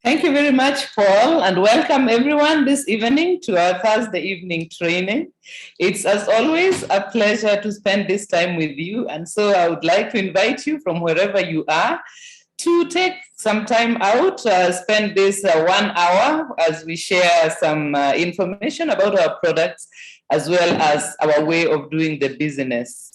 Thank you very much, Paul, and welcome everyone this evening to our Thursday evening training. It's, as always, a pleasure to spend this time with you. And so I would like to invite you from wherever you are to take some time out, spend this 1 hour as we share some information about our products as well as our way of doing the business.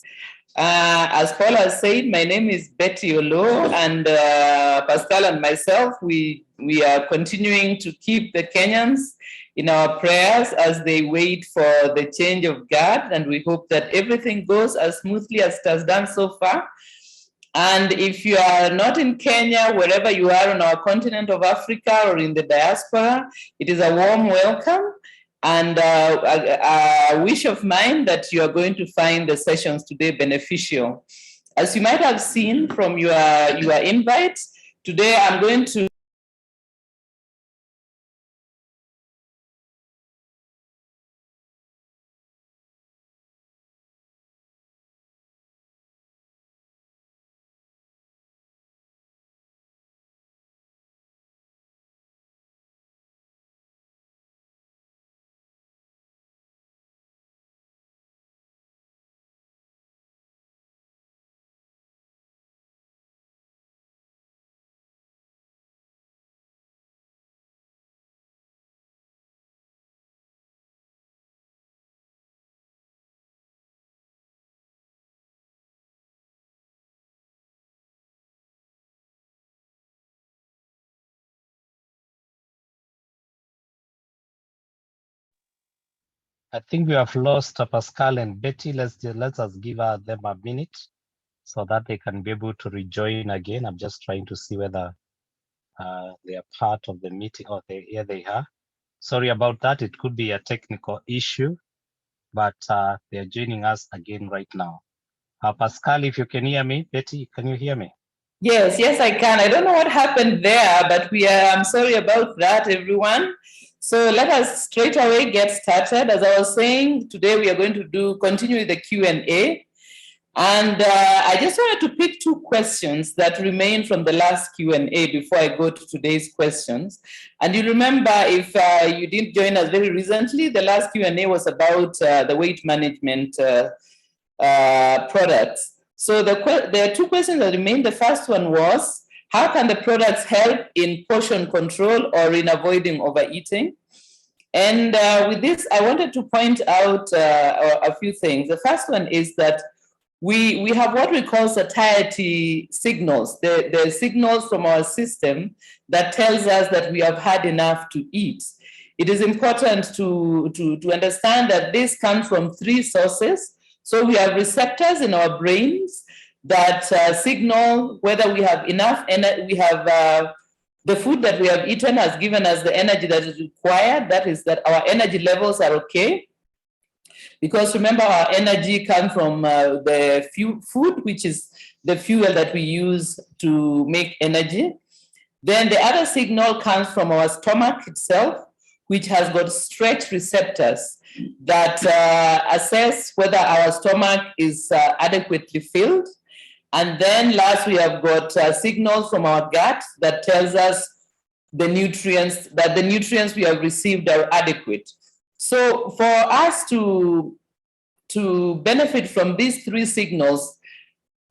As Paul has said, my name is Betty Olo, and Pascal and myself, we are continuing to keep the Kenyans in our prayers as they wait for the change of guard, and we hope that everything goes as smoothly as it has done so far. And if you are not in Kenya, wherever you are on our continent of Africa or in the diaspora, it is a warm welcome. And a wish of mine that you are going to find the sessions today beneficial. As you might have seen from your invite, today I'm going to I think we have lost Pascal and Betty. Let us give them a minute so that they can be able to rejoin again. I'm just trying to see whether they are part of the meeting. Oh, here they are. Sorry about that. It could be a technical issue, but they are joining us again right now. Pascal, if you can hear me. Betty, can you hear me? Yes, I can. I don't know what happened there, but I'm sorry about that, everyone. So let us straight away get started. As I was saying, today we are going to continue with the Q&A. And I just wanted to pick two questions that remain from the last Q&A before I go to today's questions. And you remember, if you didn't join us very recently, the last Q&A was about the weight management products. So there are two questions that remain. The first one was, how can the products help in portion control or in avoiding overeating? And with this, I wanted to point out a few things. The first one is that we have what we call satiety signals, the signals from our system that tells us that we have had enough to eat. It is important to understand that this comes from three sources. So we have receptors in our brains that signal whether we have enough energy, we have the food that we have eaten has given us the energy that is required. That is that our energy levels are okay. Because remember, our energy comes from the food, which is the fuel that we use to make energy. Then the other signal comes from our stomach itself, which has got stretch receptors that assess whether our stomach is adequately filled. And then last, we have got signals from our gut that tells us the nutrients we have received are adequate. So for us to benefit from these three signals,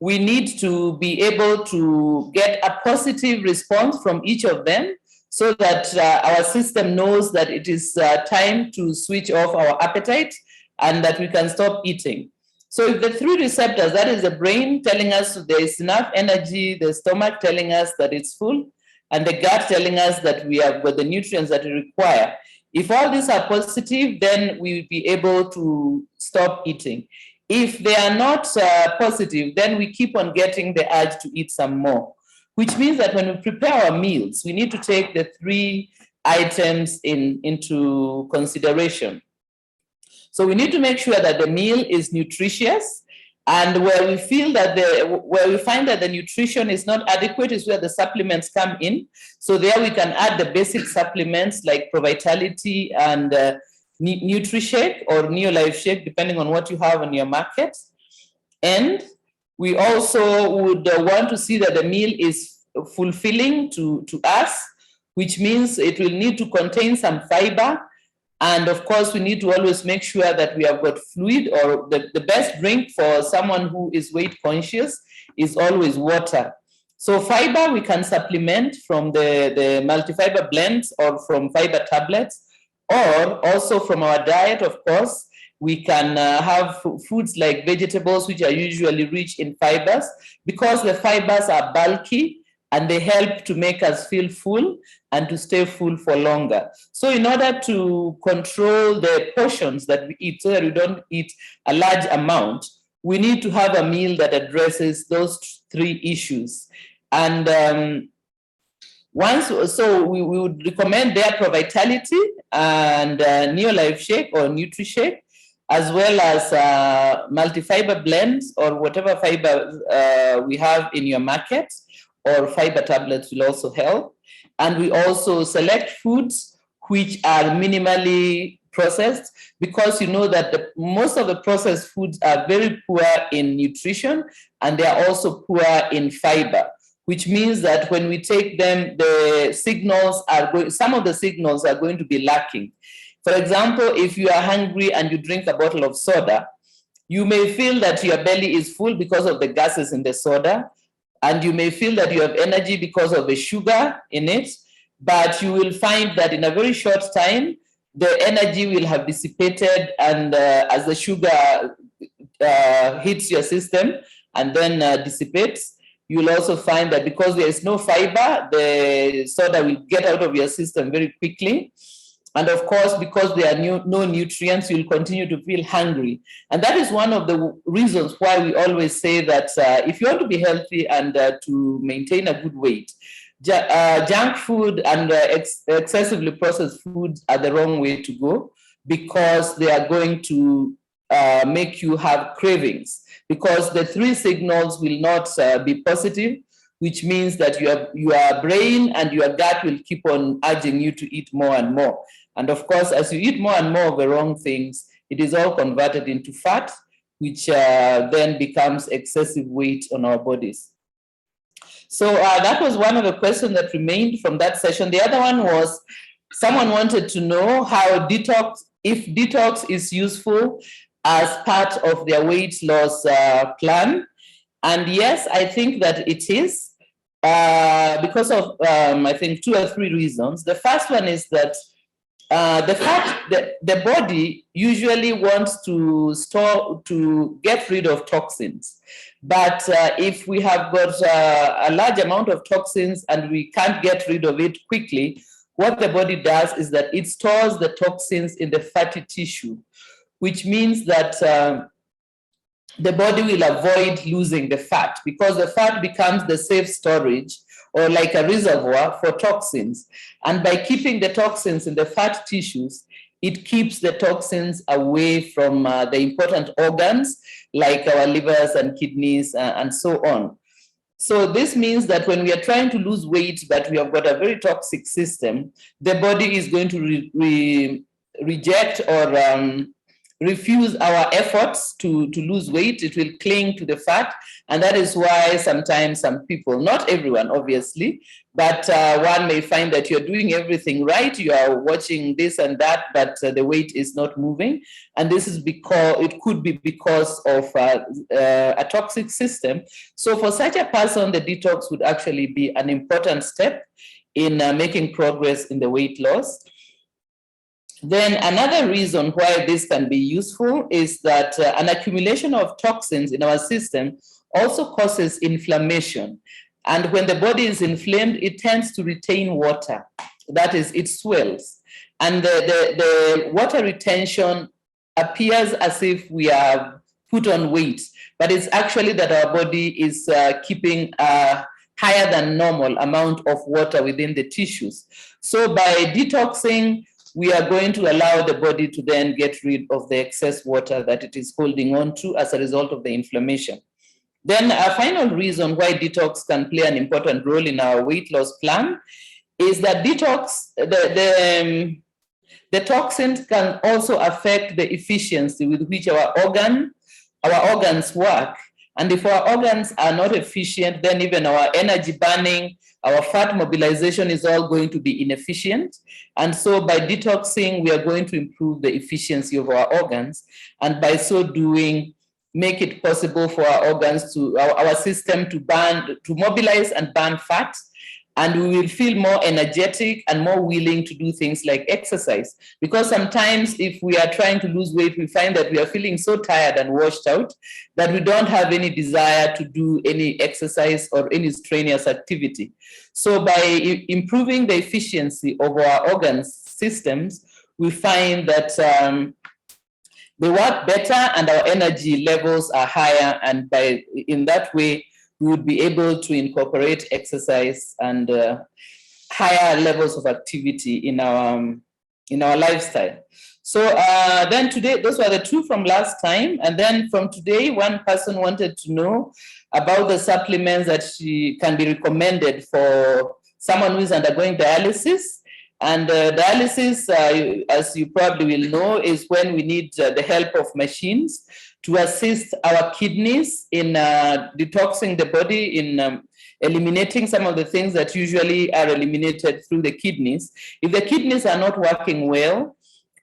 we need to be able to get a positive response from each of them so that our system knows that it is time to switch off our appetite and that we can stop eating. So if the three receptors, that is the brain telling us there is enough energy, the stomach telling us that it's full, and the gut telling us that we have got the nutrients that we require. If all these are positive, then we will be able to stop eating. If they are not positive, then we keep on getting the urge to eat some more, which means that when we prepare our meals, we need to take the three items into consideration. So we need to make sure that the meal is nutritious, and where we find that the nutrition is not adequate is where the supplements come in. So there we can add the basic supplements like ProVitality and NutriShake or Neolife Shake, depending on what you have on your market. And we also would want to see that the meal is fulfilling to us. which means it will need to contain some fiber. And of course, we need to always make sure that we have got fluid, or the best drink for someone who is weight conscious is always water. So fiber we can supplement from the multi-fiber blends or from fiber tablets, or also from our diet, of course. We can have foods like vegetables, which are usually rich in fibers, because the fibers are bulky and they help to make us feel full and to stay full for longer. So in order to control the portions that we eat so that we don't eat a large amount, we need to have a meal that addresses those three issues. And we would recommend their Pro Vitality and Neolife Shake or Nutri-Shake, as well as multi-fiber blends or whatever fiber we have in your market, or fiber tablets will also help. And we also select foods which are minimally processed, because you know that most of the processed foods are very poor in nutrition, and they are also poor in fiber, which means that when we take them, some of the signals are going to be lacking. For example, if you are hungry and you drink a bottle of soda, you may feel that your belly is full because of the gases in the soda, and you may feel that you have energy because of the sugar in it, but you will find that in a very short time, the energy will have dissipated, and as the sugar hits your system and then dissipates, you will also find that because there is no fiber, the soda will get out of your system very quickly. And of course, because there are no nutrients, you'll continue to feel hungry. And that is one of the reasons why we always say that if you want to be healthy and to maintain a good weight, junk food and excessively processed foods are the wrong way to go, because they are going to make you have cravings, because the three signals will not be positive, which means that your brain and your gut will keep on urging you to eat more and more. And of course, as you eat more and more of the wrong things, it is all converted into fat, which then becomes excessive weight on our bodies. So that was one of the questions that remained from that session. The other one was, someone wanted to know if detox is useful as part of their weight loss plan. And yes, I think that it is, because of, I think, 2 or 3 reasons. The first one is that the fact that the body usually wants to get rid of toxins. But if we have got a large amount of toxins and we can't get rid of it quickly, what the body does is that it stores the toxins in the fatty tissue, which means that the body will avoid losing the fat, because the fat becomes the safe storage, or like a reservoir for toxins. And by keeping the toxins in the fat tissues, it keeps the toxins away from the important organs like our livers and kidneys and so on. So this means that when we are trying to lose weight, but we have got a very toxic system, the body is going to reject or refuse our efforts to lose weight. It will cling to the fat. And that is why sometimes some people, not everyone, obviously, but one may find that you're doing everything right. You are watching this and that, but the weight is not moving. And this is because it could be because of a toxic system. So for such a person, the detox would actually be an important step in making progress in the weight loss. Then another reason why this can be useful is that an accumulation of toxins in our system also causes inflammation. And when the body is inflamed, it tends to retain water. That is, it swells. And the water retention appears as if we are put on weight, but it's actually that our body is keeping a higher than normal amount of water within the tissues. So by detoxing, we are going to allow the body to then get rid of the excess water that it is holding on to as a result of the inflammation. Then a final reason why detox can play an important role in our weight loss plan is that the toxins can also affect the efficiency with which our organs work. And if our organs are not efficient, then even our energy burning, our fat mobilization is all going to be inefficient. And so by detoxing, we are going to improve the efficiency of our organs. And by so doing, make it possible for our organs to, our system to burn, to mobilize and burn fat. And we will feel more energetic and more willing to do things like exercise. Because sometimes if we are trying to lose weight, we find that we are feeling so tired and washed out that we don't have any desire to do any exercise or any strenuous activity. So by improving the efficiency of our organ systems, we find that they work better and our energy levels are higher. And in that way, we would be able to incorporate exercise and higher levels of activity in our lifestyle. So then today, those were the two from last time. And then from today, one person wanted to know about the supplements that can be recommended for someone who is undergoing dialysis. And dialysis, as you probably will know, is when we need the help of machines to assist our kidneys in detoxing the body, in eliminating some of the things that usually are eliminated through the kidneys. If the kidneys are not working well,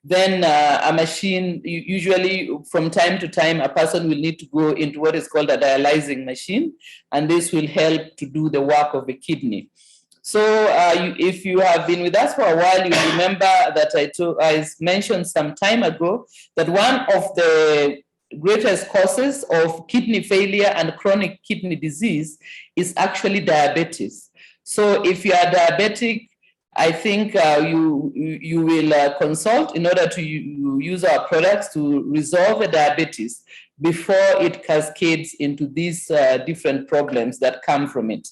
then a machine, usually from time to time, a person will need to go into what is called a dialyzing machine, and this will help to do the work of the kidney. So if you have been with us for a while, you remember that I mentioned some time ago that one of the greatest causes of kidney failure and chronic kidney disease is actually diabetes. So if you are diabetic, I think you will consult in order to use our products to resolve the diabetes before it cascades into these different problems that come from it.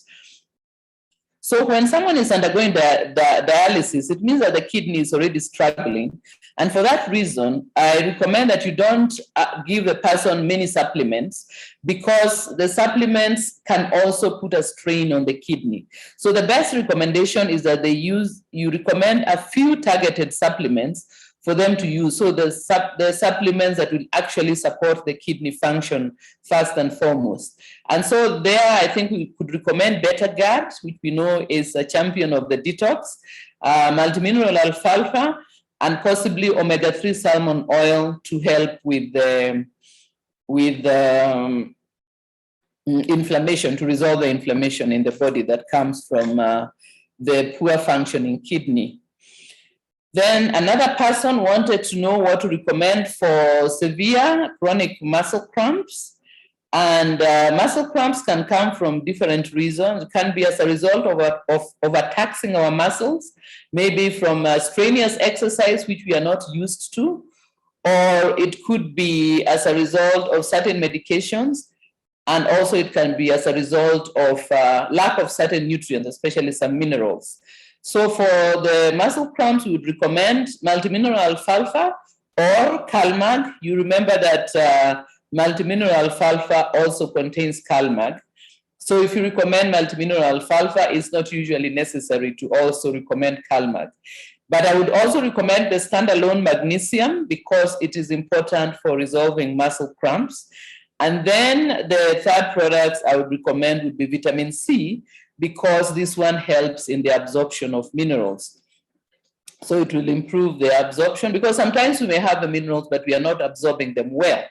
So when someone is undergoing dialysis, it means that the kidney is already struggling. And for that reason, I recommend that you don't give the person many supplements, because the supplements can also put a strain on the kidney. So the best recommendation is that you recommend a few targeted supplements for them to use. So the supplements that will actually support the kidney function first and foremost. And so there, I think we could recommend Beta-Guard, which we know is a champion of the detox, multimineral alfalfa, and possibly omega-3 salmon oil to help with inflammation, to resolve the inflammation in the body that comes from the poor functioning kidney. Then another person wanted to know what to recommend for severe chronic muscle cramps. And muscle cramps can come from different reasons. It can be as a result of overtaxing our muscles, maybe from strenuous exercise, which we are not used to, or it could be as a result of certain medications. And also it can be as a result of lack of certain nutrients, especially some minerals. So for the muscle cramps, we would recommend multimineral alfalfa or CalMag. You remember that multimineral alfalfa also contains CalMag. So if you recommend multimineral alfalfa, it's not usually necessary to also recommend CalMag. But I would also recommend the standalone magnesium because it is important for resolving muscle cramps. And then the third products I would recommend would be vitamin C, because this one helps in the absorption of minerals. So it will improve the absorption, because sometimes we may have the minerals, but we are not absorbing them well,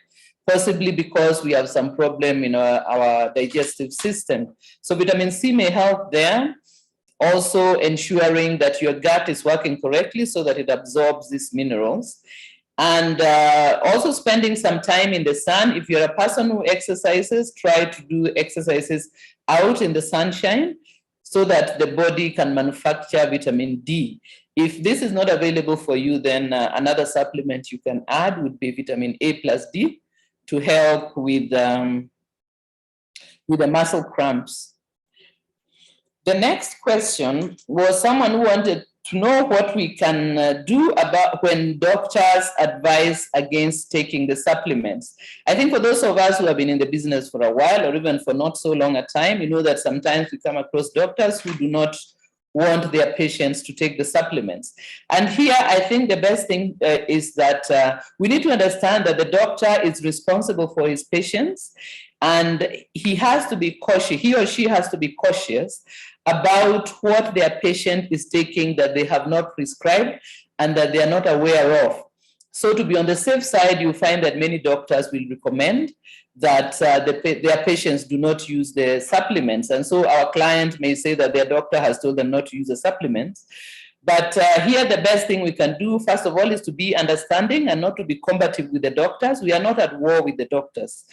possibly because we have some problem in our digestive system. So vitamin C may help there, also ensuring that your gut is working correctly so that it absorbs these minerals. And also spending some time in the sun. If you're a person who exercises, try to do exercises out in the sunshine so that the body can manufacture vitamin D. If this is not available for you, then another supplement you can add would be vitamin A plus D to help with the muscle cramps. The next question was someone who wanted to know what we can do about when doctors advise against taking the supplements. I think for those of us who have been in the business for a while, or even for not so long a time, you know that sometimes we come across doctors who do not want their patients to take the supplements. And here, I think the best thing is that we need to understand that the doctor is responsible for his patients, and he has to be cautious, he or she has to be cautious about what their patient is taking that they have not prescribed and that they are not aware of. So to be on the safe side, you find that many doctors will recommend that their patients do not use the supplements. And so our client may say that their doctor has told them not to use the supplements. But here, the best thing we can do, first of all, is to be understanding and not to be combative with the doctors. We are not at war with the doctors.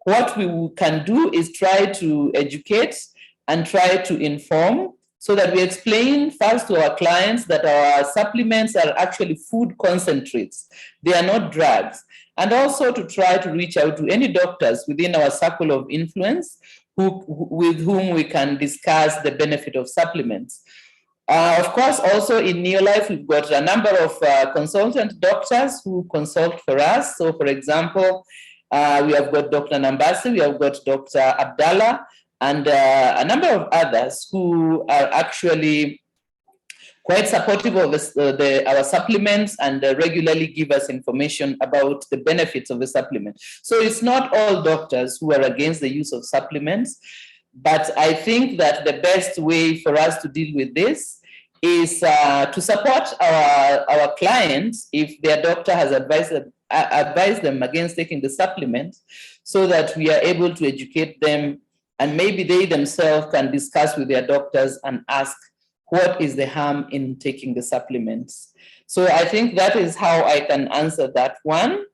What we can do is try to educate and try to inform, so that we explain first to our clients that our supplements are actually food concentrates. They are not drugs. And also to try to reach out to any doctors within our circle of influence with whom we can discuss the benefit of supplements. Of course, also in Neolife, we've got a number of consultant doctors who consult for us. So, for example, we have got Dr. Nambasi, we have got Dr. Abdallah, and a number of others who are actually quite supportive of our supplements and regularly give us information about the benefits of the supplement. So it's not all doctors who are against the use of supplements, but I think that the best way for us to deal with this is to support our clients if their doctor has advised them against taking the supplement, so that we are able to educate them, and maybe they themselves can discuss with their doctors and ask what is the harm in taking the supplements. So I think that is how I can answer that one.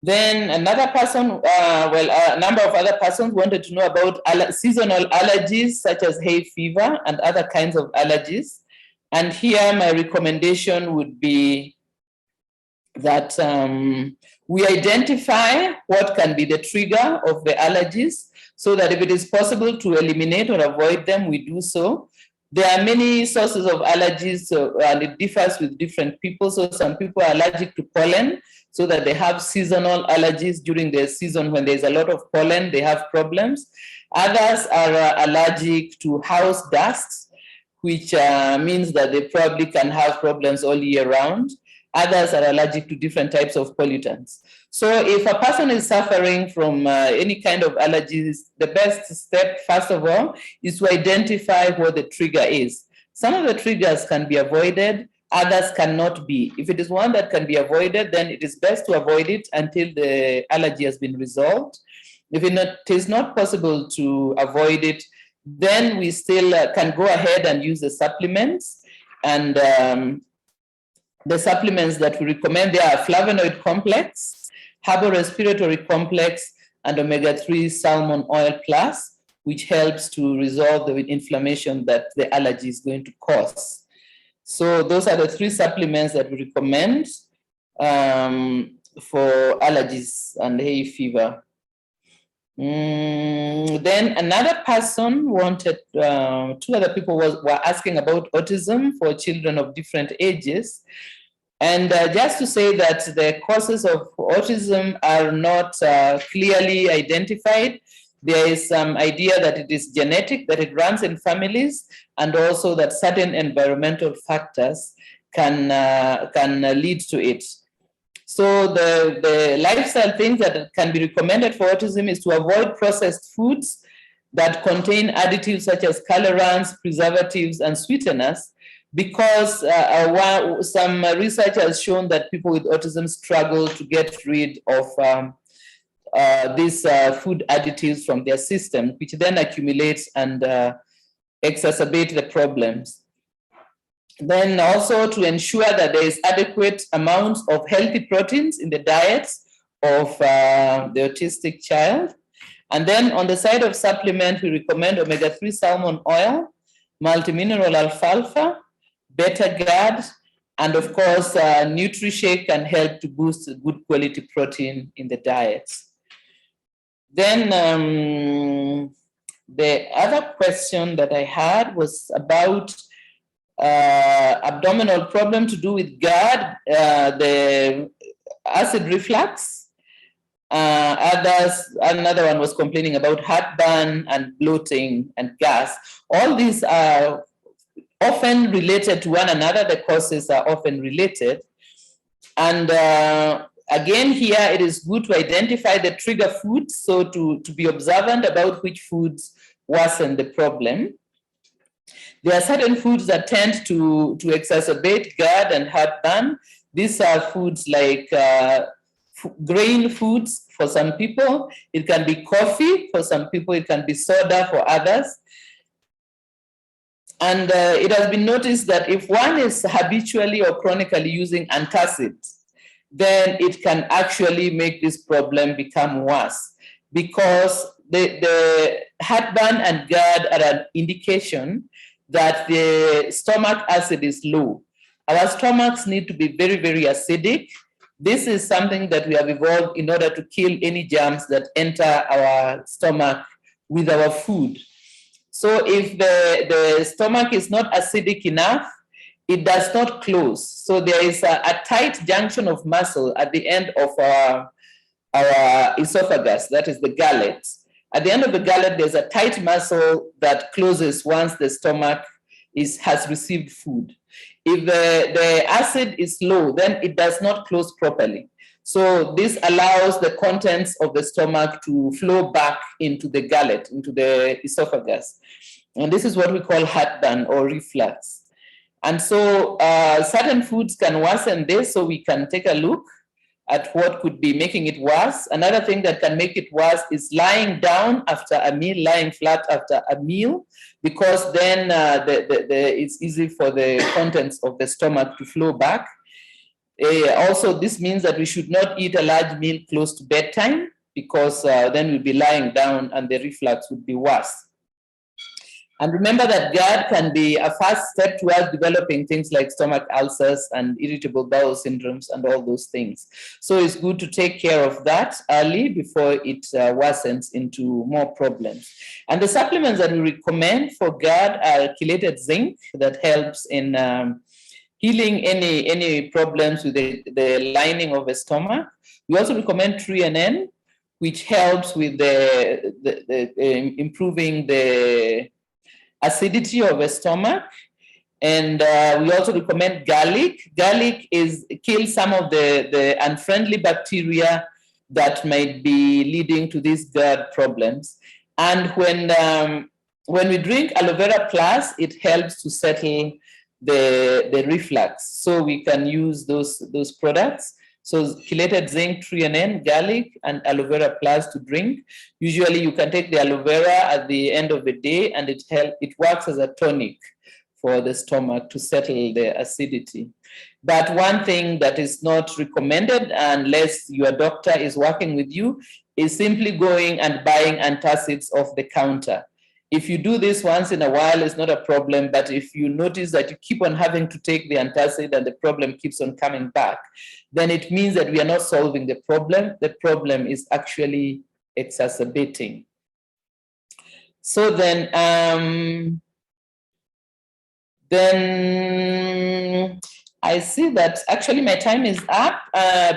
Then another person, a number of other persons wanted to know about seasonal allergies such as hay fever and other kinds of allergies. And here my recommendation would be that we identify what can be the trigger of the allergies, so that if it is possible to eliminate or avoid them, we do so. There are many sources of allergies, and it differs with different people. So some people are allergic to pollen, so that they have seasonal allergies during the season when there's a lot of pollen, they have problems. Others are allergic to house dust, which means that they probably can have problems all year round. Others are allergic to different types of pollutants. So if a person is suffering from any kind of allergies, the best step, first of all, is to identify what the trigger is. Some of the triggers can be avoided, others cannot be. If it is one that can be avoided, then it is best to avoid it until the allergy has been resolved. If it is not possible to avoid it, then we still can go ahead and use the supplements. And the supplements that we recommend, they are flavonoid complex, herbal respiratory complex, and omega-3 salmon oil plus, which helps to resolve the inflammation that the allergy is going to cause. So those are the 3 supplements that we recommend for allergies and hay fever. Then another person wanted, 2 other people were asking about autism for children of different ages. And just to say that the causes of autism are not clearly identified. There is some idea that it is genetic, that it runs in families, and also that certain environmental factors can lead to it. So the lifestyle things that can be recommended for autism is to avoid processed foods that contain additives such as colorants, preservatives, and sweeteners, because some research has shown that people with autism struggle to get rid of these food additives from their system, which then accumulates and exacerbate the problems. Then also to ensure that there is adequate amounts of healthy proteins in the diets of the autistic child. And then on the side of supplement, we recommend omega-3 salmon oil, multimineral alfalfa, beta-GAD, and of course, NutriShake can help to boost good quality protein in the diets. Then the other question that I had was about abdominal problem to do with GAD, the acid reflux. Another one was complaining about heartburn and bloating and gas. All these are often related to one another. The causes are often related. And again, here it is good to identify the trigger foods, so to be observant about which foods worsen the problem. There are certain foods that tend to exacerbate GERD and heartburn. These are foods like grain foods for some people. It can be coffee for some people. It can be soda for others. And it has been noticed that if one is habitually or chronically using antacids, then it can actually make this problem become worse, because the heartburn and GERD are an indication that the stomach acid is low. Our stomachs need to be very, very acidic. This is something that we have evolved in order to kill any germs that enter our stomach with our food. So if the stomach is not acidic enough, it does not close. So there is a tight junction of muscle at the end of our esophagus, that is the gullet. At the end of the gullet, there's a tight muscle that closes once the stomach has received food. If the acid is low, then it does not close properly. So this allows the contents of the stomach to flow back into the gullet, into the esophagus. And this is what we call heartburn or reflux. And so certain foods can worsen this, so we can take a look at what could be making it worse. Another thing that can make it worse is lying down after a meal, lying flat after a meal, because then it's easy for the contents of the stomach to flow back. Also, this means that we should not eat a large meal close to bedtime, because then we'll be lying down and the reflux would be worse. And remember that GERD can be a first step towards developing things like stomach ulcers and irritable bowel syndromes and all those things. So it's good to take care of that early before it worsens into more problems. And the supplements that we recommend for GERD are chelated zinc, that helps in healing any problems with the lining of the stomach. We also recommend threonine, which helps with improving the acidity of the stomach. And we also recommend garlic. Garlic kills some of the unfriendly bacteria that might be leading to these GERD problems. And when we drink aloe vera plus, it helps to settle the reflux. So we can use those products. So chelated zinc, threonine, garlic, and aloe vera plus to drink. Usually you can take the aloe vera at the end of the day, and it works as a tonic for the stomach to settle the acidity. But one thing that is not recommended unless your doctor is working with you is simply going and buying antacids off the counter. If you do this once in a while, it's not a problem, but if you notice that you keep on having to take the antacid and the problem keeps on coming back, then it means that we are not solving the problem. The problem is actually exacerbating. So then I see that actually my time is up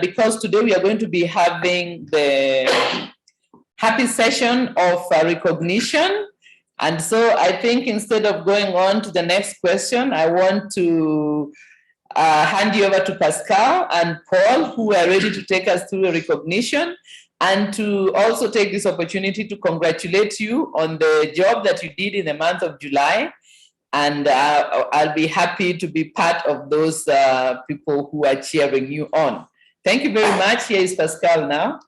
because today we are going to be having the happy session of recognition. And so I think instead of going on to the next question, I want to hand you over to Pascal and Paul, who are ready to take us through a recognition, and to also take this opportunity to congratulate you on the job that you did in the month of July. And I'll be happy to be part of those people who are cheering you on. Thank you very much. Here is Pascal now.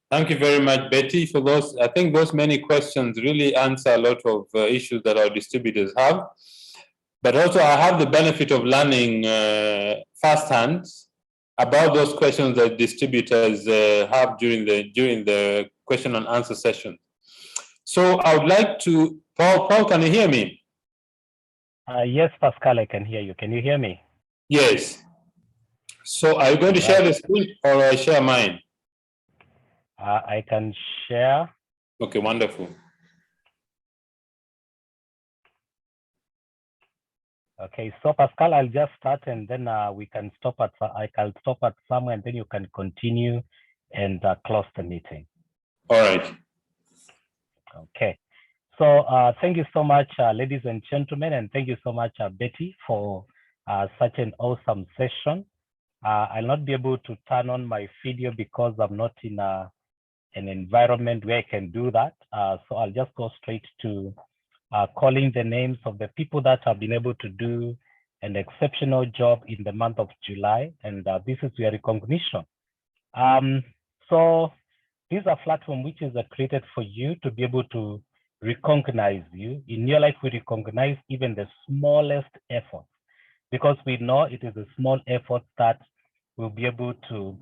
Thank you very much, Betty, for those. I think those many questions really answer a lot of issues that our distributors have. But also I have the benefit of learning firsthand about those questions that distributors have during the question and answer session. So I would like to, Paul, can you hear me? Yes, Pascal, I can hear you. Can you hear me? Yes. So are you going to share the screen or I share mine? I can share. Okay, wonderful. Okay, so Pascal, I'll just start and then we can stop at, I can stop at somewhere and then you can continue and close the meeting. All right. Okay, So thank you so much, ladies and gentlemen, and thank you so much, Betty, for such an awesome session. I'll not be able to turn on my video because I'm not in an environment where I can do that. So I'll just go straight to calling the names of the people that have been able to do an exceptional job in the month of July, and this is your recognition. So this is a platform which is created for you to be able to recognize you. In Neolife, we recognize even the smallest effort because we know it is a small effort that will be able to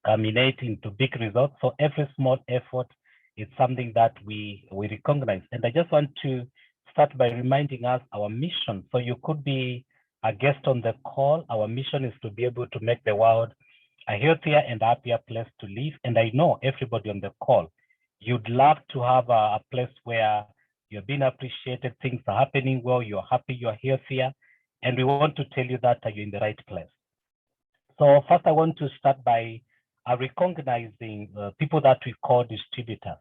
culminate into big results. So every small effort is something that we recognize. And I just want to start by reminding us our mission. So you could be a guest on the call. Our mission is to be able to make the world a healthier and happier place to live. And I know everybody on the call, you'd love to have a place where you're being appreciated, things are happening well, you're happy, you're healthier. And we want to tell you that you're in the right place. So first I want to start by recognizing people that we call distributors.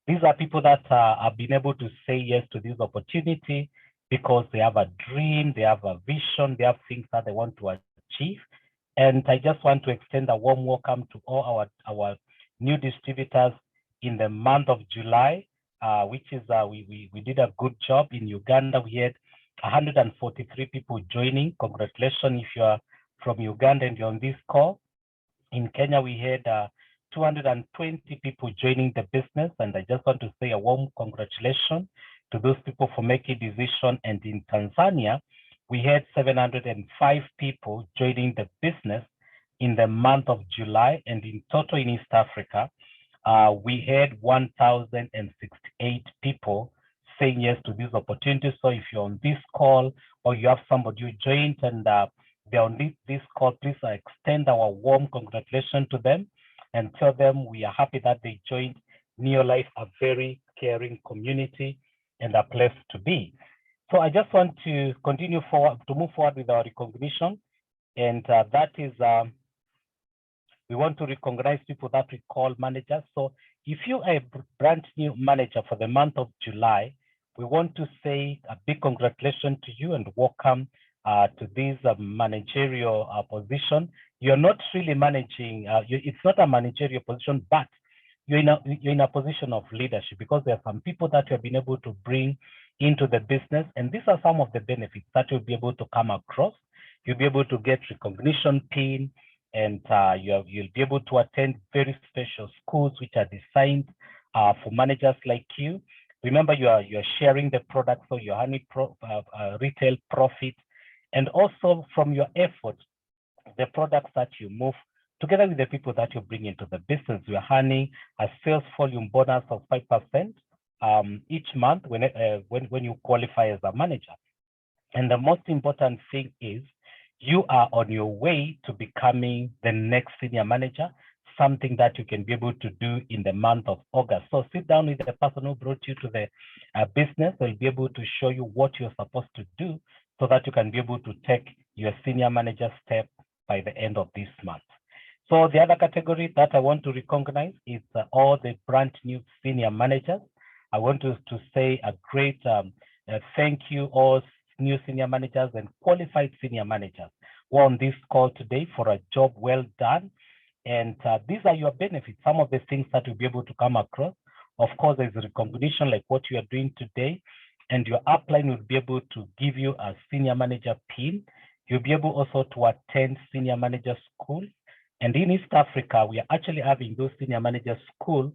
These are people that have been able to say yes to this opportunity because they have a dream, they have a vision, they have things that they want to achieve. And I just want to extend a warm welcome to all our new distributors in the month of July, which is we did a good job. In Uganda. We had 143 people joining. Congratulations if you are from Uganda and you're on this call. In Kenya, we had 220 people joining the business, and I just want to say a warm congratulations to those people for making decision. And in Tanzania, we had 705 people joining the business in the month of July, and in total in East Africa, we had 1,068 people saying yes to this opportunity. So if you're on this call or you have somebody who joined and they're on this call, please extend our warm congratulations to them and tell them we are happy that they joined Neolife, a very caring community and a place to be. So I just want to continue forward, to move forward with our recognition. And that is, we want to recognize people that we call managers. So if you are a brand new manager for the month of July, we want to say a big congratulations to you and welcome to this managerial position. You're not really managing, it's not a managerial position, but you're in a position of leadership because there are some people that you have been able to bring into the business. And these are some of the benefits that you'll be able to come across. You'll be able to get recognition pin, and you'll be able to attend very special schools which are designed for managers like you. Remember, you're sharing the product, so you're earning retail profit. And also from your efforts, the products that you move together with the people that you bring into the business, you're earning a sales volume bonus of 5% each month when you qualify as a manager. And the most important thing is you are on your way to becoming the next senior manager, something that you can be able to do in the month of August. So sit down with the person who brought you to the business. They'll be able to show you what you're supposed to do so that you can be able to take your senior manager step by the end of this month. So the other category that I want to recognize is all the brand new senior managers. I want to say a great thank you all new senior managers and qualified senior managers who are on this call today for a job well done. And these are your benefits, some of the things that you'll be able to come across. Of course, there's recognition like what you are doing today, and your upline will be able to give you a senior manager pin. You'll be able also to attend senior manager school. And in East Africa, we are actually having those senior manager schools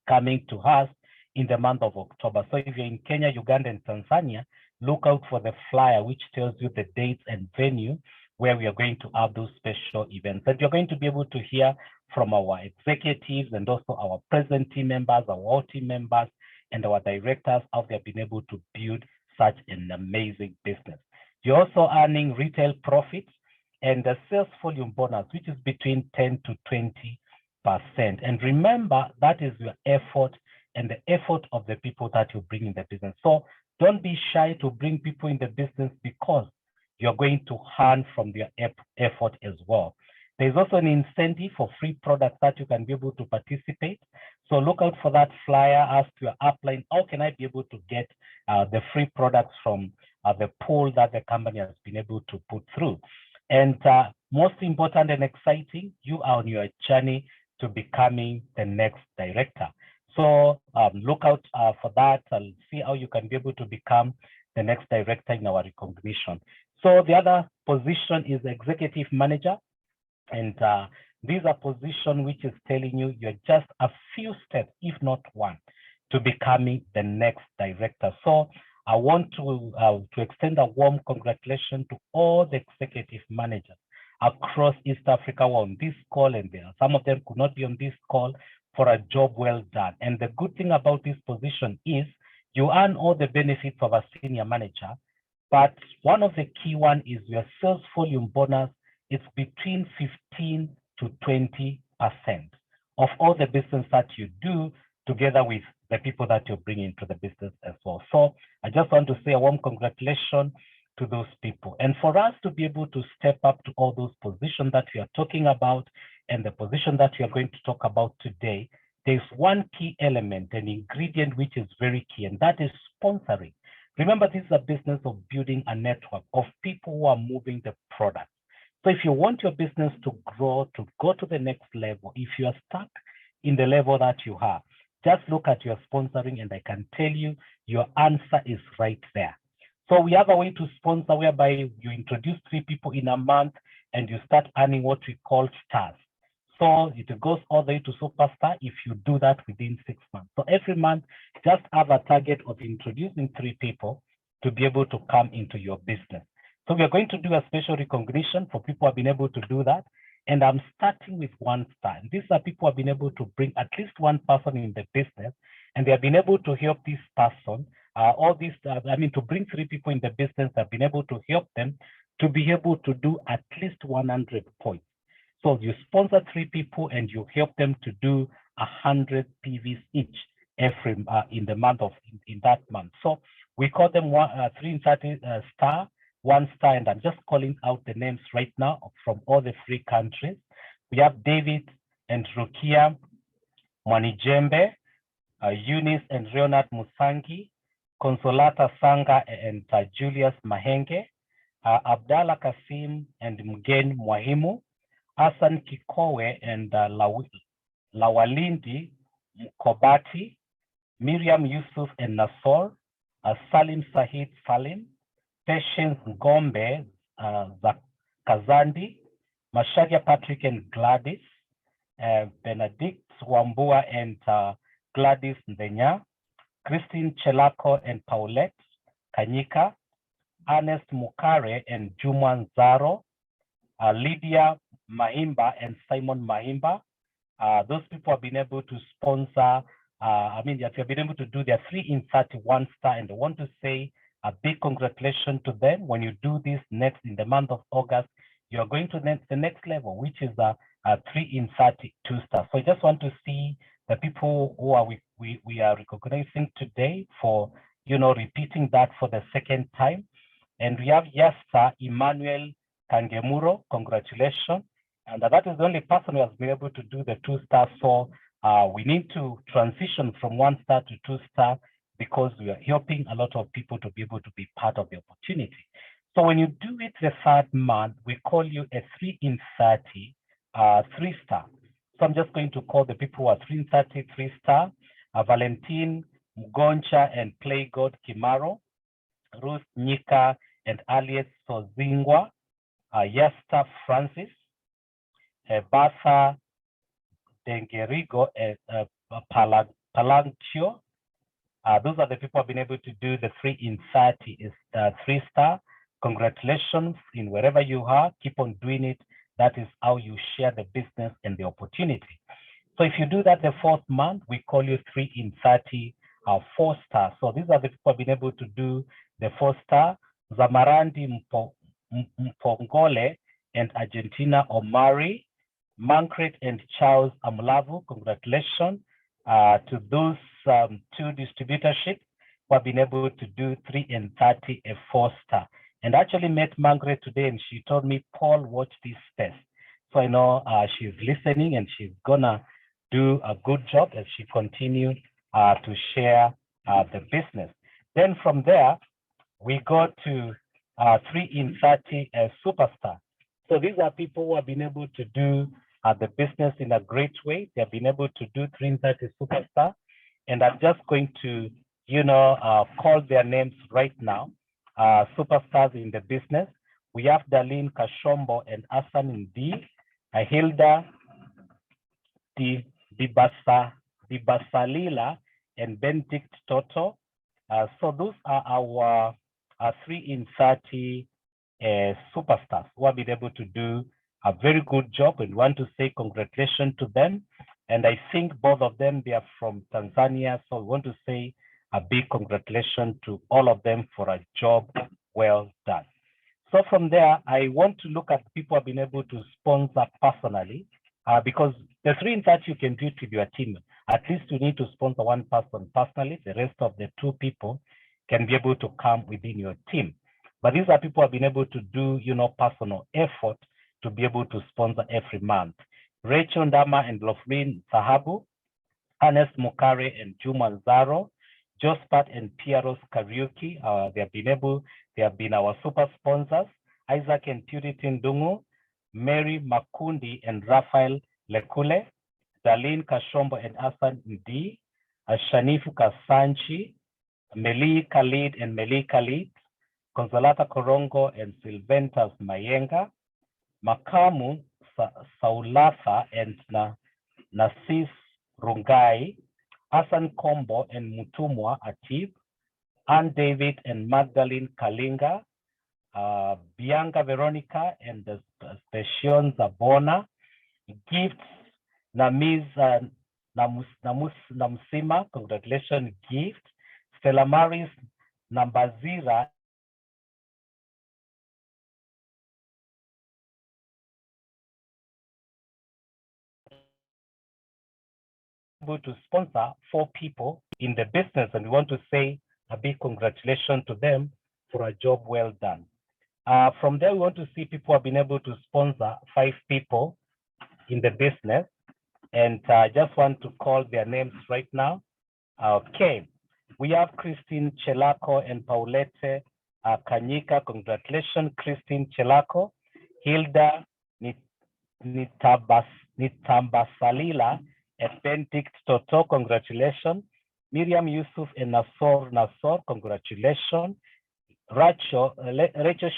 coming to us in the month of October. So if you're in Kenya, Uganda, and Tanzania, look out for the flyer which tells you the dates and venue where we are going to have those special events. And you're going to be able to hear from our executives and also our present team members, our all team members, and our directors how they've been able to build such an amazing business. You're also earning retail profits and the sales volume bonus, which is between 10 to 20%. And remember, that is your effort and the effort of the people that you bring in the business. So don't be shy to bring people in the business because you're going to earn from their effort as well. There's also an incentive for free products that you can be able to participate. So look out for that flyer, ask your upline, how can I be able to get the free products from the pool that the company has been able to put through. And most important and exciting, you are on your journey to becoming the next director. So look out for that and see how you can be able to become the next director in our recognition. So the other position is executive manager. And these are positions which is telling you you're just a few steps, if not one, to becoming the next director. So I want to extend a warm congratulations to all the executive managers across East Africa who are on this call, and there some of them could not be on this call for a job well done. And the good thing about this position is you earn all the benefits of a senior manager, but one of the key one is your sales volume bonus. It's between 15 to 20% of all the business that you do together with the people that you bring into the business as well. So I just want to say a warm congratulations to those people. And for us to be able to step up to all those positions that we are talking about and the position that we are going to talk about today, there's one key element, an ingredient which is very key, and that is sponsoring. Remember, this is a business of building a network of people who are moving the product. So if you want your business to grow, to go to the next level, if you are stuck in the level that you have, just look at your sponsoring and I can tell you your answer is right there. So we have a way to sponsor whereby you introduce 3 people in a month and you start earning what we call stars. So it goes all the way to superstar if you do that within 6 months. So every month, just have a target of introducing 3 people to be able to come into your business. So we are going to do a special recognition for people who have been able to do that. And I'm starting with 1 star. And these are people who have been able to bring at least 1 person in the business, and they have been able to help this person. To bring 3 people in the business, have been able to help them to be able to do at least 100 points. So you sponsor 3 people and you help them to do 100 PVs each every in the month of in that month. So we call them 3 in 30 star. 1 star, and I'm just calling out the names right now from all the 3 countries. We have David and Rukia Mwanijembe, Eunice and Leonard Musangi, Consolata Sanga and Julius Mahenge, Abdallah Kasim and Mgen Mwahimu, Hassan Kikowe and Lawalindi Mkobati, Miriam Yusuf and Nasor, Salim Sahid Salim, Patience Ngombe, Kazandi, Masharia Patrick and Gladys, Benedict Wambua and Gladys Ndenya, Christine Chelako and Paulette Kanyika, Ernest Mukare and Juma Nzaro, Lydia Mahimba and Simon Mahimba. Those people have been able to sponsor, they have been able to do their 3 in 31 star, and I want to say a big congratulations to them. When you do this next in the month of August, you're going to the next level, which is a 3 in 32 star. So I just want to see the people who are we are recognizing today for repeating that for the 2nd time. And we have Yasta Emmanuel Kangemuro, congratulations. And that is the only person who has been able to do the 2 stars. So we need to transition from 1 star to 2 star because we are helping a lot of people to be able to be part of the opportunity. So when you do it the 3rd month, we call you a 3 in 30, 3 star. So I'm just going to call the people who are 3 in 30, 3 star, Valentine Mgoncha and Play God Kimaro, Ruth Nika and Alias Sozingwa, Yasta Francis, Batha Dengerigo and Palantio. Those are the people who have been able to do the 3 in 30 is 3 star. Congratulations in wherever you are, keep on doing it. That is how you share the business and the opportunity. So if you do that the 4th month, we call you 3 in 30, 4 star. So these are the people who have been able to do the 4 star. Zamarandi Mpongole and Argentina Omari, Mancret and Charles Amlavu, congratulations to those 2 distributorships who have been able to do 3 in 30, a 4 star. And I actually met Margaret today and she told me, Paul, watch this space. So I know she's listening and she's gonna do a good job as she continues to share the business. Then from there, we go to 3 in 30 superstar. So these are people who have been able to do the business in a great way. They have been able to do 3 in 30 superstar. And I'm just going to, call their names right now. Superstars in the business. We have Darlene Kashombo and Asan Ndi, Hilda Dibasalila and Benedict Toto. So those are our 3 in 30 superstars who have been able to do a very good job, and want to say congratulations to them. And I think both of them, they are from Tanzania, so we want to say a big congratulations to all of them for a job well done. So from there, I want to look at people who have been able to sponsor personally, because the 3 in 30 you can do it with your team. At least you need to sponsor one person personally. The rest of the 2 people can be able to come within your team. But these are people who have been able to do, personal effort to be able to sponsor every month. Rachel Ndama and Loflin Sahabu, Ernest Mukare and Juma Zaro, Jospat and Pieros Kariuki, they have been our super sponsors. Isaac and Puritin Dungu, Mary Makundi and Raphael Lekule, Darlene Kashombo and Asan Ndi, Shanifu Kasanchi, Meli Khalid and Meli Khalid, Consolata Korongo and Sylventas Mayenga, Makamu Saulatha and Nasis Rungai, Hassan Kombo and Mutumwa Atib, Ann David and Magdalene Kalinga, Bianca Veronica and the Specion Zabona, Gifts Namiz Namsima, congratulations Gift, Stella Maris Nambazira to sponsor 4 people in the business, and we want to say a big congratulations to them for a job well done. From there, we want to see people have been able to sponsor 5 people in the business, and I just want to call their names right now. Okay, we have Christine Chelako and Paulette Kanyika. Congratulations, Christine Chelako. Hilda Nitambasalila and Benedict Toto, congratulations. Miriam Yusuf and Nasor, congratulations. Rachel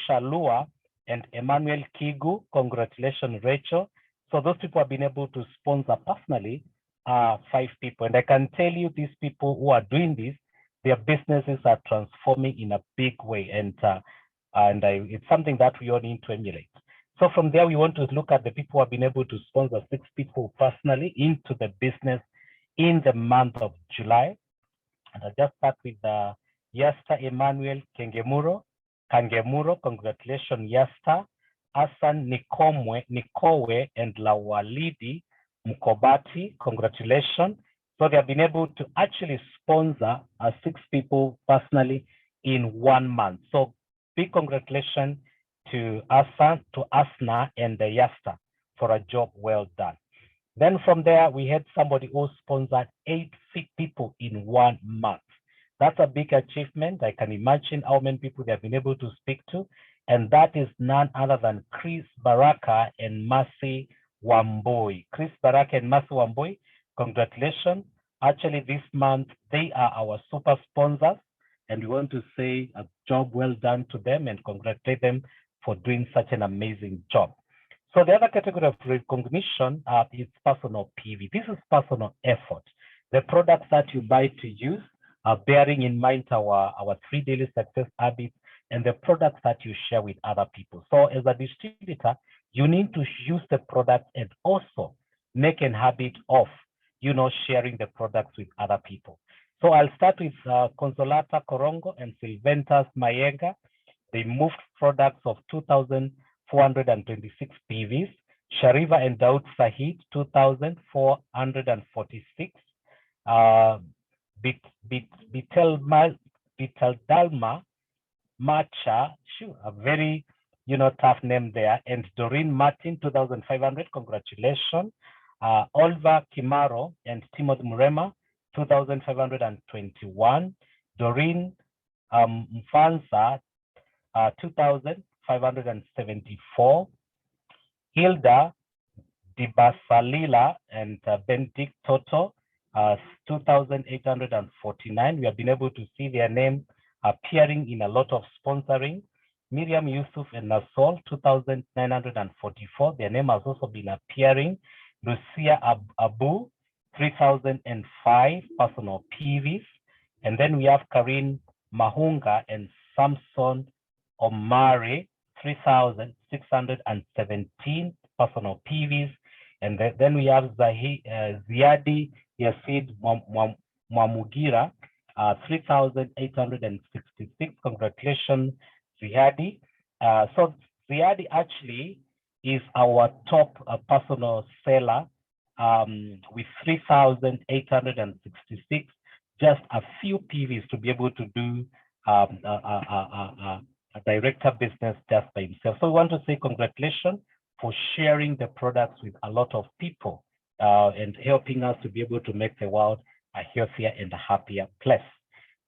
Shalua and Emmanuel Kigu, congratulations, Rachel. So those people have been able to sponsor personally 5 people. And I can tell you these people who are doing this, their businesses are transforming in a big way. And it's something that we all need to emulate. So from there, we want to look at the people who have been able to sponsor 6 people personally into the business in the month of July. And I'll just start with Yasta Emmanuel Kangemuro, congratulations, Yasta. Hassan Nikowe and Lawalidi Mukobati, congratulations. So they have been able to actually sponsor 6 people personally in 1 month. So big congratulations to Asna and the Yasta for a job well done. Then from there, we had somebody who sponsored 8 people in 1 month. That's a big achievement. I can imagine how many people they have been able to speak to. And that is none other than Chris Baraka and Mercy Wamboi. Chris Baraka and Mercy Wamboi, congratulations. Actually, this month, they are our super sponsors. And we want to say a job well done to them and congratulate them for doing such an amazing job. So the other category of recognition is personal PV. This is personal effort. The products that you buy to use are bearing in mind our 3 daily success habits and the products that you share with other people. So as a distributor, you need to use the product and also make a habit of, sharing the products with other people. So I'll start with Consolata Korongo and Sylventas Mayenga. They moved products of 2,426 PVs. Shariva and Daud Sahid, 2,446. Bitel Dalma Macha, a very tough name there. And Doreen Martin, 2,500, congratulations. Olva Kimaro and Timothy Murema, 2,521. Doreen Mfanza, 2,574. Hilda Dibasalila and Benedict Toto, 2,849. We have been able to see their name appearing in a lot of sponsoring. Miriam Yusuf and Nasol, 2,944. Their name has also been appearing. Lucia Abu, 3,005 personal PVs. And then we have Karin Mahunga and Samson Omari, 3,617 personal PVs. And then we have Ziadi Yasid Mwamugira, 3,866. Congratulations, Ziadi. So Ziadi actually is our top personal seller with 3,866, just a few PVs to be able to do a director business just by himself. So we want to say congratulations for sharing the products with a lot of people and helping us to be able to make the world a healthier and a happier place.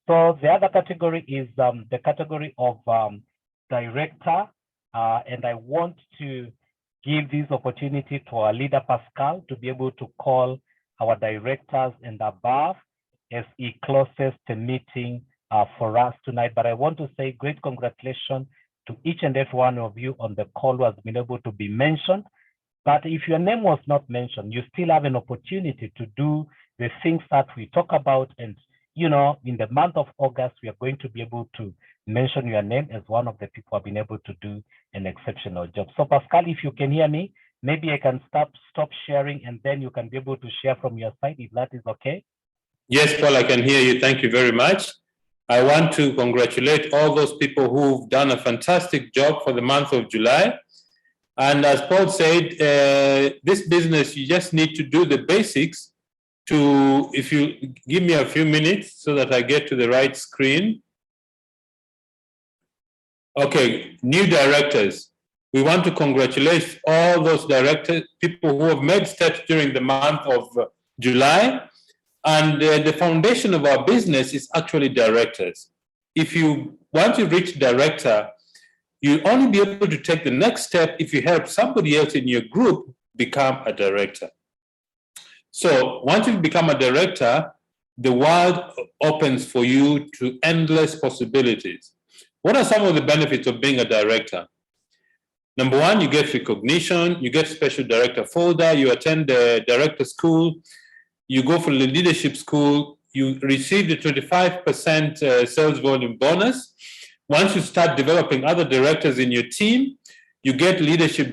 So the other category is the category of director, and I want to give this opportunity to our leader, Pascal, to be able to call our directors and above as he closes the meeting for us tonight. But I want to say great congratulations to each and every one of you on the call who has been able to be mentioned. But if your name was not mentioned, you still have an opportunity to do the things that we talk about. And, in the month of August, we are going to be able to mention your name as one of the people who have been able to do an exceptional job. So Pascal, if you can hear me, maybe I can stop sharing and then you can be able to share from your side, if that is okay. Yes, Paul, I can hear you. Thank you very much. I want to congratulate all those people who've done a fantastic job for the month of July. And as Paul said, this business, you just need to do the basics if you give me a few minutes so that I get to the right screen. Okay, new directors. We want to congratulate all those people who have made steps during the month of July. And the foundation of our business is actually directors. If you want to reach director, you'll only be able to take the next step if you help somebody else in your group become a director. So once you become a director, the world opens for you to endless possibilities. What are some of the benefits of being a director? Number one, you get recognition, you get special director folder, you attend the director school, you go for the leadership school, you receive the 25% sales volume bonus. Once you start developing other directors in your team, you get leadership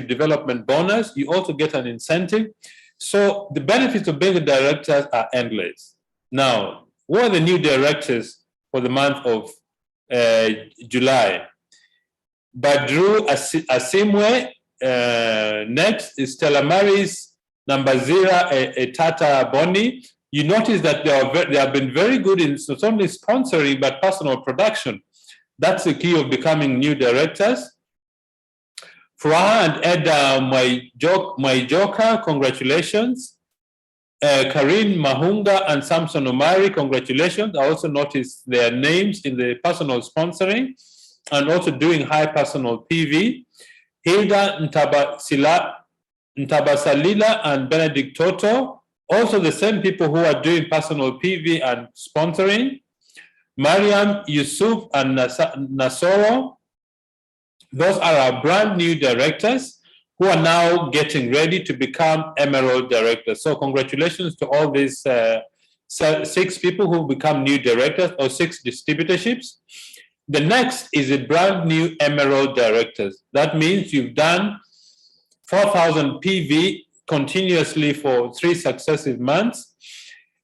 development bonus. You also get an incentive. So the benefits of being a director are endless. Now, what are the new directors for the month of July? Badru Asimwe, next is Stella Maris, Nambazira Etata Boni. You notice that they have been very good in not only sponsoring, but personal production. That's the key of becoming new directors. Furaha and Eda Maijoka, congratulations. Karin Mahunga and Samson Omari, congratulations. I also noticed their names in the personal sponsoring and also doing high personal PV. Hilda Ntabasalila and Benedict Toto, also the same people who are doing personal PV and sponsoring. Mariam Yusuf and Nasoro, those are our brand new directors who are now getting ready to become Emerald directors. So congratulations to all these 6 people who become new directors or 6 distributorships. The next is a brand new Emerald directors. That means you've done 4,000 PV continuously for 3 successive months.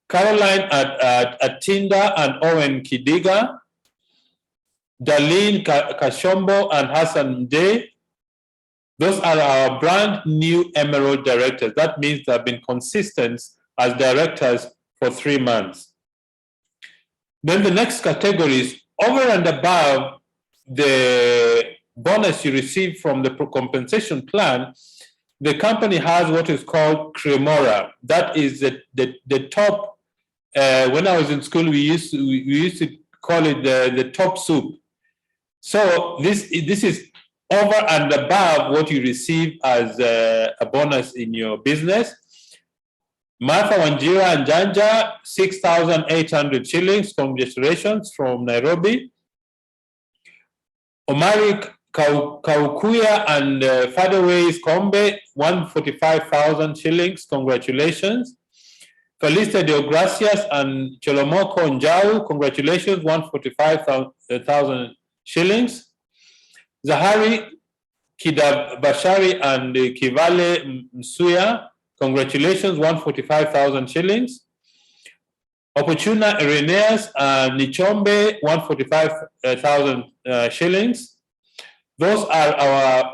Caroline at Tinda and Owen Kidiga, Darlene Kashombo and Hassan Mde. Those are our brand new Emerald directors. That means they've been consistent as directors for 3 months. Then the next category is over and above the bonus you receive from the compensation plan, the company has what is called Cremora. That is the top. When I was in school, we used to call it the top soup. So this is over and above what you receive as a bonus in your business. Martha Wanjira and Janja, 6,800 shillings. Congratulations from Nairobi. Omari Kaukuya and Fadaways Kombe, 145,000 shillings. Congratulations. Felista Deogracias and Cholomoko Njau, congratulations, 145,000 shillings. Zahari Kidabashari and Kivale Msuya, congratulations, 145,000 shillings. Opportuna Irenaeus and Nichombe, 145,000 shillings. Those are our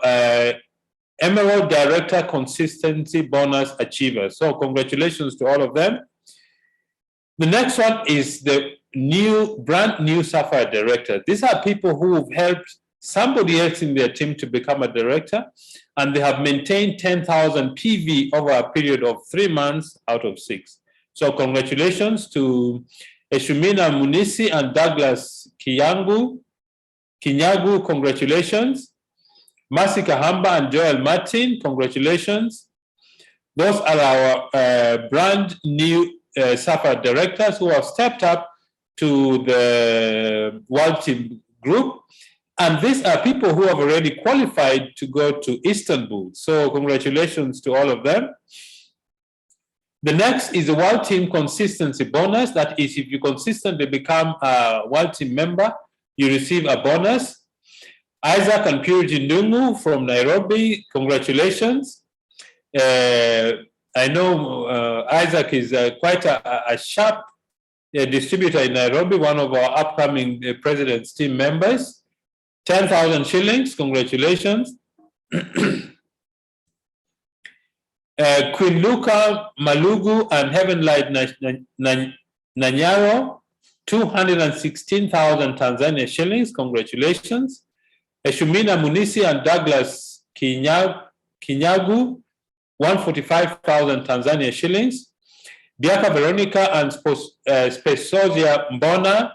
Emerald Director Consistency Bonus Achievers. So congratulations to all of them. The next one is the brand new Sapphire Director. These are people who have helped somebody else in their team to become a director, and they have maintained 10,000 PV over a period of 3 months out of 6. So congratulations to Eshumina Munisi and Douglas Kinyagu, congratulations. Mercy Kahamba and Joel Martin, congratulations. Those are our brand new Sapphire directors who have stepped up to the World Team Group. And these are people who have already qualified to go to Istanbul. So congratulations to all of them. The next is the World Team Consistency Bonus. That is, if you consistently become a World Team member, you receive a bonus. Isaac and Purity Ndungu from Nairobi, congratulations. I know Isaac is quite a sharp distributor in Nairobi, one of our upcoming President's team members. 10,000 shillings, congratulations. Queen Luca Malugu and Heaven Light Nanyaro, 216,000 Tanzania shillings, congratulations. Eshumina Munisi and Douglas Kinyagu, 145,000 Tanzania shillings. Diaka Veronica and Spesozia Mbona,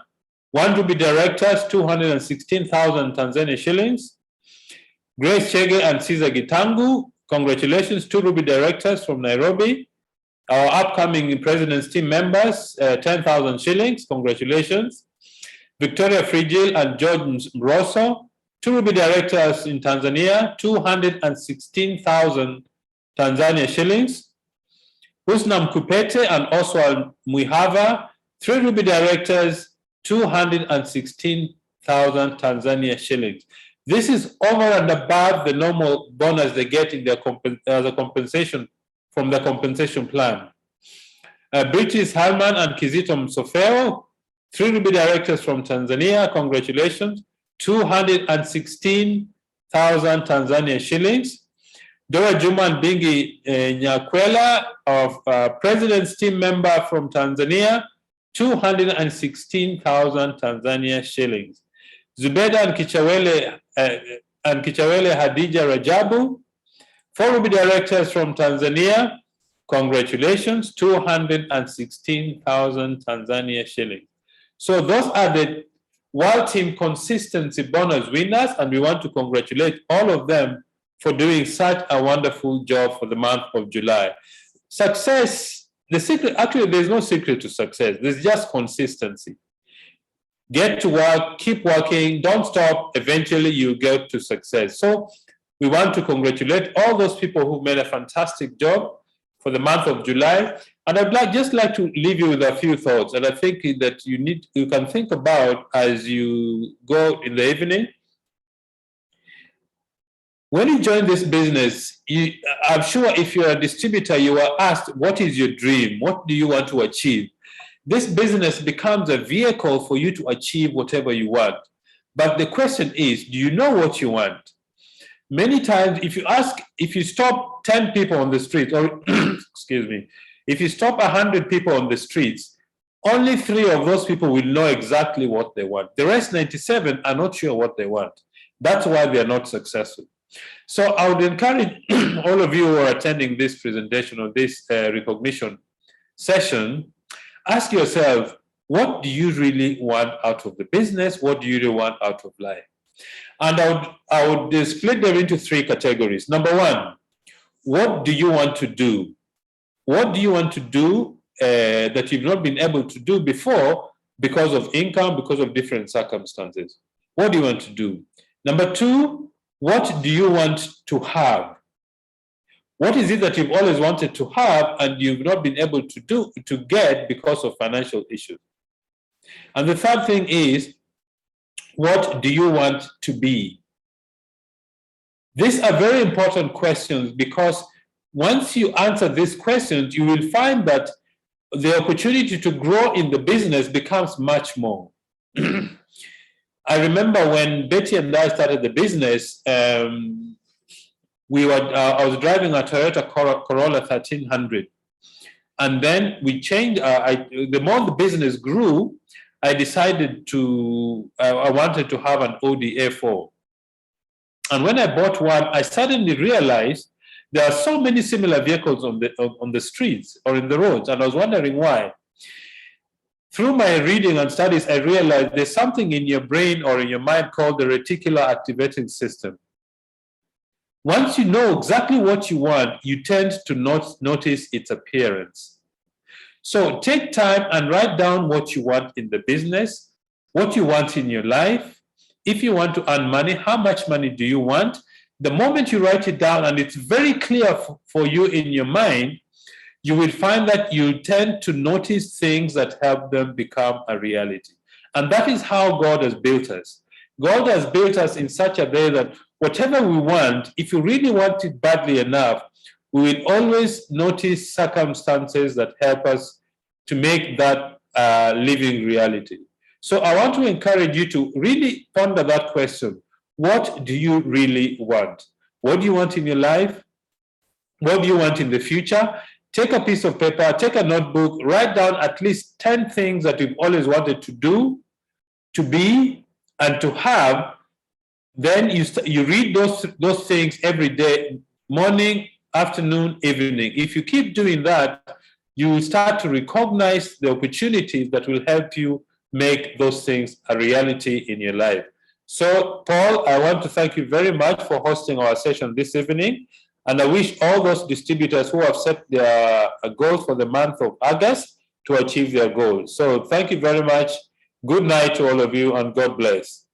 1 Ruby Directors, 216,000 Tanzania shillings. Grace Chege and Caesar Gitangu, congratulations, 2 Ruby Directors from Nairobi. Our upcoming President's team members, 10,000 shillings, congratulations. Victoria Frigil and George Mroso, 2 Ruby Directors in Tanzania, 216,000 Tanzania shillings. Husna Mkupete and Oswald Muihava, 3 Ruby Directors, 216,000 Tanzania shillings. This is over and above the normal bonus they get in their as a compensation from the compensation plan. British Harman and Kizito Msofero, 3 Ruby Directors from Tanzania, congratulations, 216,000 Tanzania shillings. Dora Juma and Bingi Nyakwela, of President's team member from Tanzania, 216,000 Tanzania shillings. Zubeda and Kichawele Hadija Rajabu, 4 Ruby Directors from Tanzania, congratulations, 216,000 Tanzania shillings. So those are the World Team Consistency Bonus winners, and we want to congratulate all of them for doing such a wonderful job for the month of July. Success, the secret, actually there's no secret to success, there's just consistency. Get to work, keep working, don't stop, eventually you get to success. So we want to congratulate all those people who made a fantastic job for the month of July. And I'd just like to leave you with a few thoughts that I think that you can think about as you go in the evening. When you join this business, I'm sure if you're a distributor, you are asked, what is your dream? What do you want to achieve? This business becomes a vehicle for you to achieve whatever you want. But the question is, do you know what you want? Many times, if you stop 10 people on the street, or excuse me, if you stop 100 people on the streets, only 3 of those people will know exactly what they want. The rest 97 are not sure what they want. That's why they are not successful. So I would encourage all of you who are attending this presentation or this recognition session, ask yourself, what do you really want out of the business? What do you really want out of life? And I would split them into three categories. Number one, what do you want to do? What do you want to do that you've not been able to do before because of income, because of different circumstances? What do you want to do? Number two, what do you want to have? What is it that you've always wanted to have and you've not been able to get because of financial issues? And the third thing is, what do you want to be? These are very important questions, because once you answer these questions, you will find that the opportunity to grow in the business becomes much more. I remember when Betty and I started the business, I was driving a Toyota Corolla 1300. And then we changed, the more the business grew, I decided I wanted to have an Audi A4. And when I bought one, I suddenly realized there are so many similar vehicles on the streets or in the roads, and I was wondering why. Through my reading and studies, I realized there's something in your brain or in your mind called the reticular activating system. Once you know exactly what you want, you tend to not notice its appearance. So take time and write down what you want in the business, what you want in your life. If you want to earn money, how much money do you want? The moment you write it down and it's very clear for you in your mind, you will find that you tend to notice things that help them become a reality. And that is how God has built us. God has built us in such a way that whatever we want, if you really want it badly enough, we will always notice circumstances that help us to make that living reality. So I want to encourage you to really ponder that question. What do you really want? What do you want in your life? What do you want in the future? Take a piece of paper, take a notebook, write down at least 10 things that you've always wanted to do, to be, and to have. Then you read those things every day, morning, afternoon, evening. If you keep doing that, you will start to recognize the opportunities that will help you make those things a reality in your life. So, Paul, I want to thank you very much for hosting our session this evening. And I wish all those distributors who have set their goals for the month of August to achieve their goals. So thank you very much. Good night to all of you, and God bless.